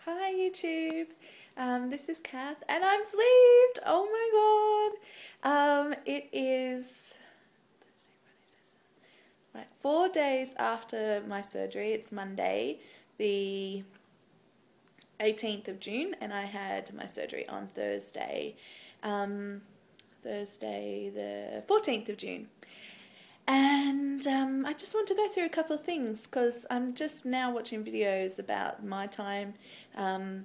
Hi YouTube, this is Kath and I'm sleeved. Oh my god. It is like 4 days after my surgery. It's Monday the 18th of June and I had my surgery on Thursday the 14th of June. And I just want to go through a couple of things because I'm just now watching videos about my time, other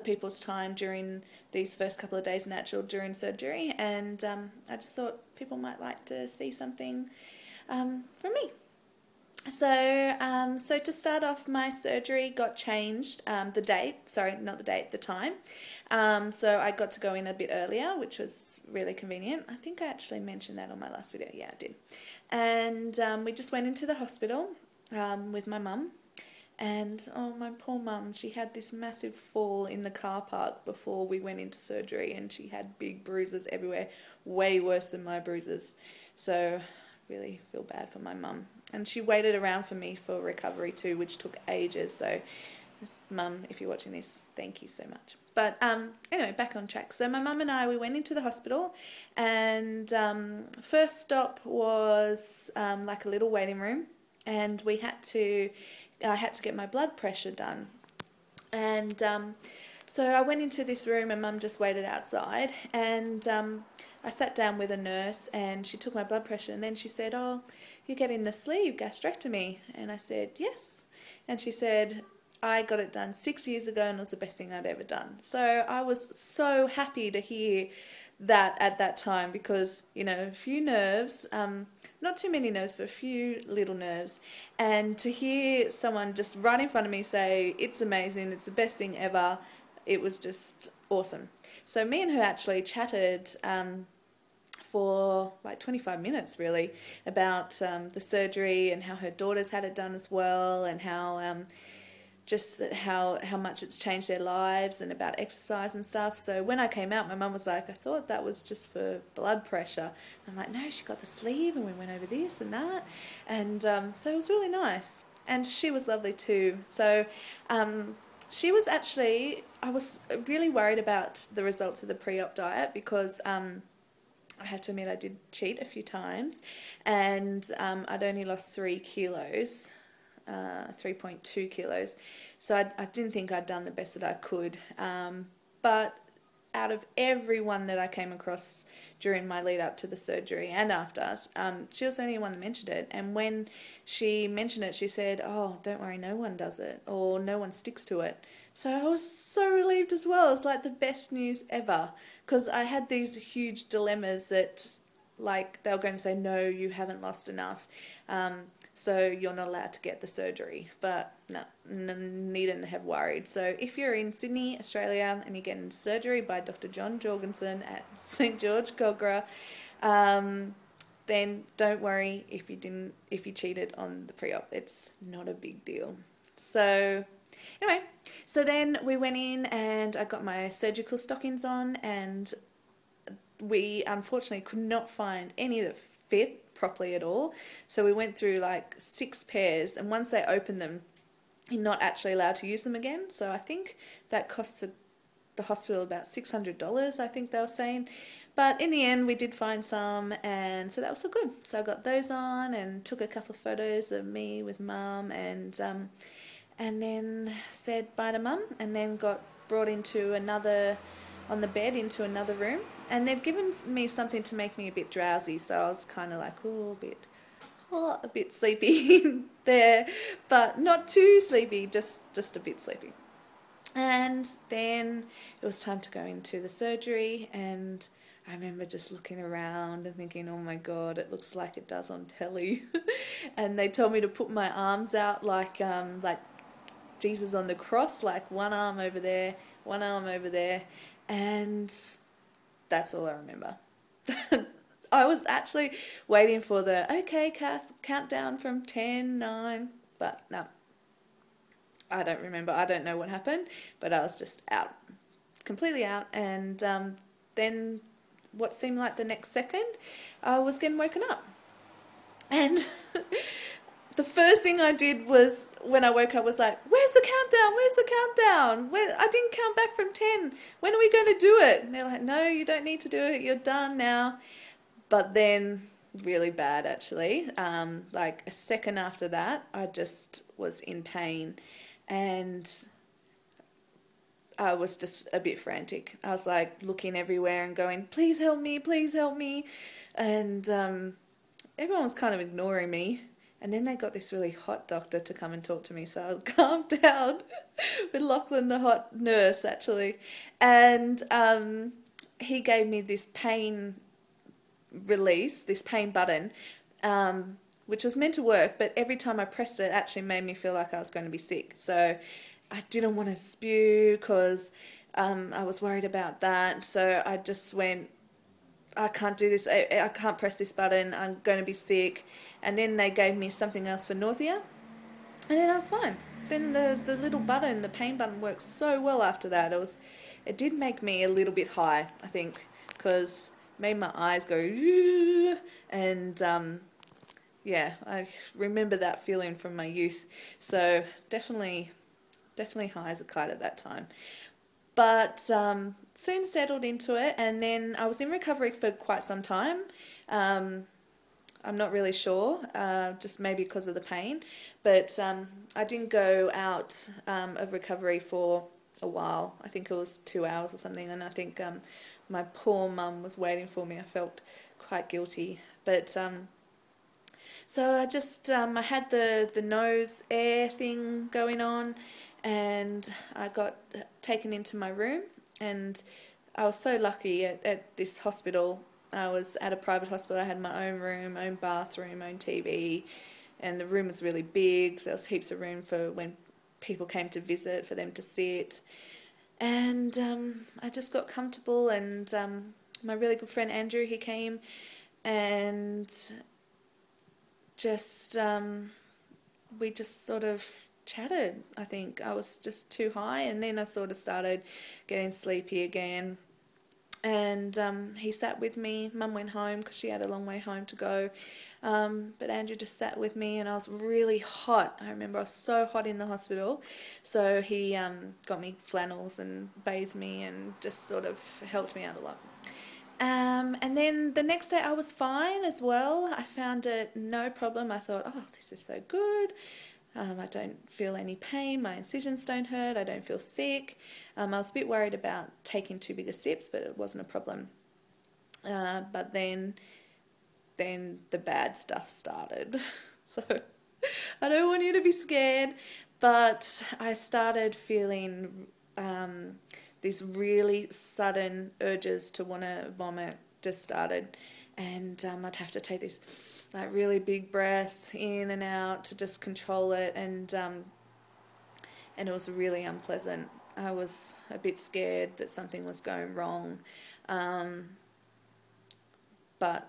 people's time during these first couple of days natural during surgery, and I just thought people might like to see something from me. So to start off, my surgery got changed, the time. So I got to go in a bit earlier, which was really convenient. I think I actually mentioned that on my last video. Yeah, I did. And we just went into the hospital with my mum. And oh, my poor mum, she had this massive fall in the car park before we went into surgery, and she had big bruises everywhere, way worse than my bruises. So really feel bad for my mum. And she waited around for me for recovery too, which took ages. So mum, if you're watching this, thank you so much. But anyway, back on track. So my mum and I, we went into the hospital, and first stop was like a little waiting room, and I had to get my blood pressure done. And so I went into this room and mum just waited outside, and I sat down with a nurse and she took my blood pressure, and then she said, "Oh, you're getting the sleeve gastrectomy." And I said, "Yes." And she said, "I got it done 6 years ago and it was the best thing I'd ever done." So I was so happy to hear that at that time, because, you know, a few nerves, not too many nerves, but a few little nerves. And to hear someone just right in front of me say, "It's amazing, it's the best thing ever," it was just awesome. So me and her actually chatted for like 25 minutes really about the surgery and how her daughters had it done as well, and how how much it's changed their lives, and about exercise and stuff. So when I came out, my mum was like, "I thought that was just for blood pressure." I'm like, "No, she got the sleeve and we went over this and that." And so it was really nice. And she was lovely too. So she was actually, I was really worried about the results of the pre-op diet, because I have to admit I did cheat a few times, and I'd only lost 3 kilos. 3.2 kilos, so I didn't think I'd done the best that I could, but out of everyone that I came across during my lead up to the surgery and after, she was the only one that mentioned it. And when she mentioned it, she said, "Oh, don't worry, no one does it, or no one sticks to it." So I was so relieved as well. It's like the best news ever, because I had these huge dilemmas that, like, they were going to say, "No, you haven't lost enough, so you're not allowed to get the surgery." But no, needn't have worried. So if you're in Sydney, Australia, and you're getting surgery by Dr. John Jorgensen at St. George Cogra, then don't worry if you cheated on the pre-op. It's not a big deal. So anyway, so then we went in and I got my surgical stockings on, and we unfortunately could not find any that fit properly at all. So we went through like 6 pairs, and once they opened them, you're not actually allowed to use them again. So I think that cost the hospital about $600, I think they were saying. But in the end, we did find some, and so that was so good. So I got those on and took a couple of photos of me with mum, and then said bye to mum, and then got brought into on the bed into another room, and they'd given me something to make me a bit drowsy, so I was kind of like, oh, a bit sleepy there, but not too sleepy, just a bit sleepy. And then it was time to go into the surgery, and I remember just looking around and thinking, "Oh my God, it looks like it does on telly." And they told me to put my arms out like Jesus on the cross, like one arm over there, one arm over there, and that's all I remember. I was actually waiting for the, "Okay, Kath, countdown from 10, 9, but no, I don't remember. I don't know what happened, but I was just out, completely out. And then what seemed like the next second, I was getting woken up. And the first thing I did was, when I woke up, was like, "Where's the countdown?" countdown? Where's the countdown? I didn't count back from 10. When are we going to do it? And they're like, no, you don't need to do it. You're done now. But then, really bad actually. Like a second after that, I just was in pain. And I was just a bit frantic. I was like looking everywhere and going, please help me, please help me. And everyone was kind of ignoring me. And then they got this really hot doctor to come and talk to me, so I calmed down with Lachlan, the hot nurse, actually. And he gave me this pain release, this pain button, which was meant to work, but every time I pressed it, it actually made me feel like I was going to be sick. So I didn't want to spew because I was worried about that. So I just went, I can't do this, I can't press this button, I'm going to be sick. And then they gave me something else for nausea, and then I was fine. Then the little button, the pain button, worked so well after that. It did make me a little bit high, I think, because it made my eyes go, and yeah, I remember that feeling from my youth. So definitely high as a kite at that time. But soon settled into it, and then I was in recovery for quite some time. I'm not really sure, just maybe because of the pain. But I didn't go out of recovery for a while. I think it was 2 hours or something, and I think my poor mum was waiting for me. I felt quite guilty. But so I just I had the nose air thing going on, and I got taken into my room, and I was so lucky at this hospital. I was at a private hospital. I had my own room, own bathroom, own TV, and the room was really big. There was heaps of room for when people came to visit, for them to sit. And I just got comfortable, and my really good friend Andrew, he came, and just we just sort of chatted. I think I was just too high, and then I sort of started getting sleepy again. And he sat with me. Mum went home because she had a long way home to go. But Andrew just sat with me, and I was really hot. I remember I was so hot in the hospital. So he got me flannels and bathed me and just sort of helped me out a lot. And then the next day I was fine as well. I found it no problem. I thought, oh, this is so good. I don't feel any pain, my incisions don't hurt, I don't feel sick. I was a bit worried about taking too big a sips, but it wasn't a problem. But then the bad stuff started. So I don't want you to be scared, but I started feeling these really sudden urges to want to vomit just started. And I'd have to take these like really big breaths in and out to just control it, and it was really unpleasant. I was a bit scared that something was going wrong, but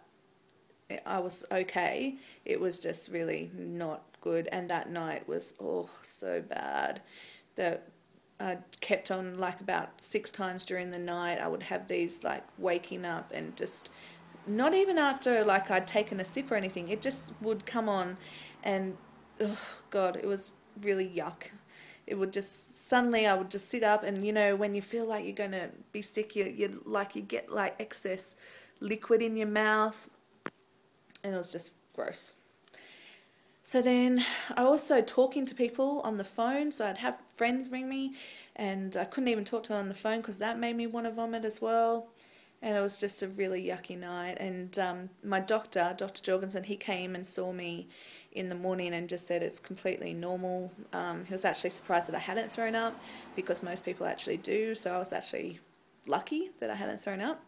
I was okay. It was just really not good, and that night was so bad that I kept on, like about 6 times during the night. I would have these like waking up and just. Not even after like I'd taken a sip or anything, it just would come on, and oh God, it was really yuck. It would just, suddenly I would just sit up, and you know when you feel like you're going to be sick, you get like excess liquid in your mouth, and it was just gross. So then I also talking to people on the phone, so I'd have friends ring me, and I couldn't even talk to them on the phone because that made me want to vomit as well. And it was just a really yucky night. And my doctor, Dr. Jorgensen, he came and saw me in the morning and just said it's completely normal. He was actually surprised that I hadn't thrown up, because most people actually do. So I was actually lucky that I hadn't thrown up.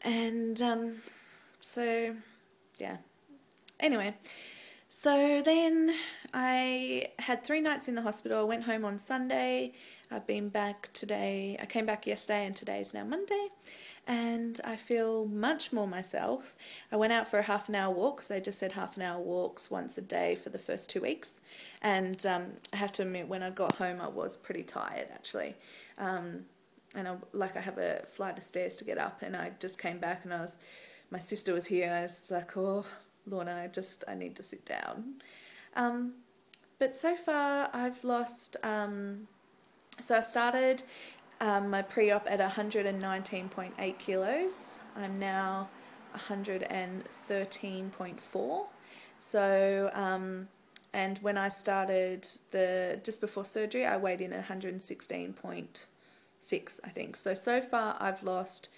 And so, yeah. Anyway, so then I had 3 nights in the hospital. I went home on Sunday. I've been back today. I came back yesterday, and today is now Monday. And I feel much more myself. I went out for a half-an-hour walk, because they just said half-an-hour walks once a day for the first 2 weeks. And I have to admit, when I got home, I was pretty tired, actually. And I have a flight of stairs to get up, and I just came back, and my sister was here, and I was like, oh, Lorna, I need to sit down. But so far I've lost, so I started my pre-op at 119.8 kilos. I'm now 113.4. So, and when I started just before surgery, I weighed in at 116.6, I think. So far I lost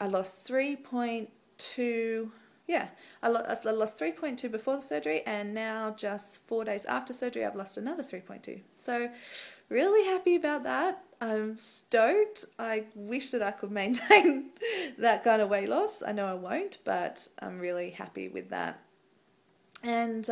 3.2. Yeah, I lost 3.2 before the surgery, and now just 4 days after surgery, I've lost another 3.2. So really happy about that. I'm stoked. I wish that I could maintain that kind of weight loss. I know I won't, but I'm really happy with that. And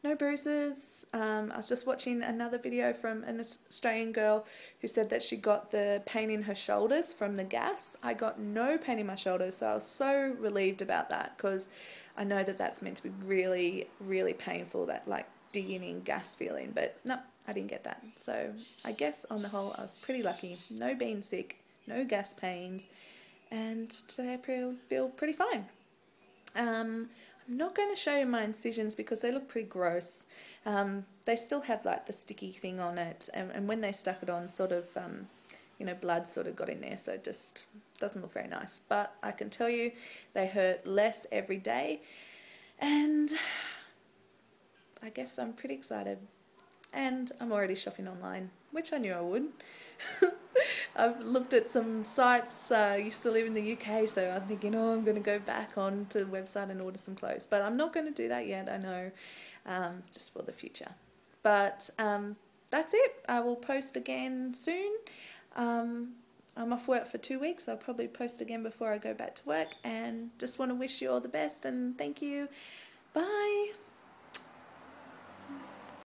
no bruises. I was just watching another video from an Australian girl who said that she got the pain in her shoulders from the gas. I got no pain in my shoulders, so I was so relieved about that, because I know that that's meant to be really, really painful, that like digging in gas feeling, but no, I didn't get that. So I guess on the whole I was pretty lucky. No being sick, no gas pains, and today I feel pretty fine. I'm not going to show you my incisions because they look pretty gross. They still have like the sticky thing on it, and when they stuck it on, sort of, blood sort of got in there, so it just doesn't look very nice. But I can tell you they hurt less every day, and I guess I'm pretty excited. And I'm already shopping online, which I knew I would. I've looked at some sites. I used to live in the UK, so I'm thinking, I'm going to go back onto the website and order some clothes. But I'm not going to do that yet, I know, just for the future. But that's it. I will post again soon. I'm off work for 2 weeks. I'll probably post again before I go back to work. And just want to wish you all the best, and thank you. Bye.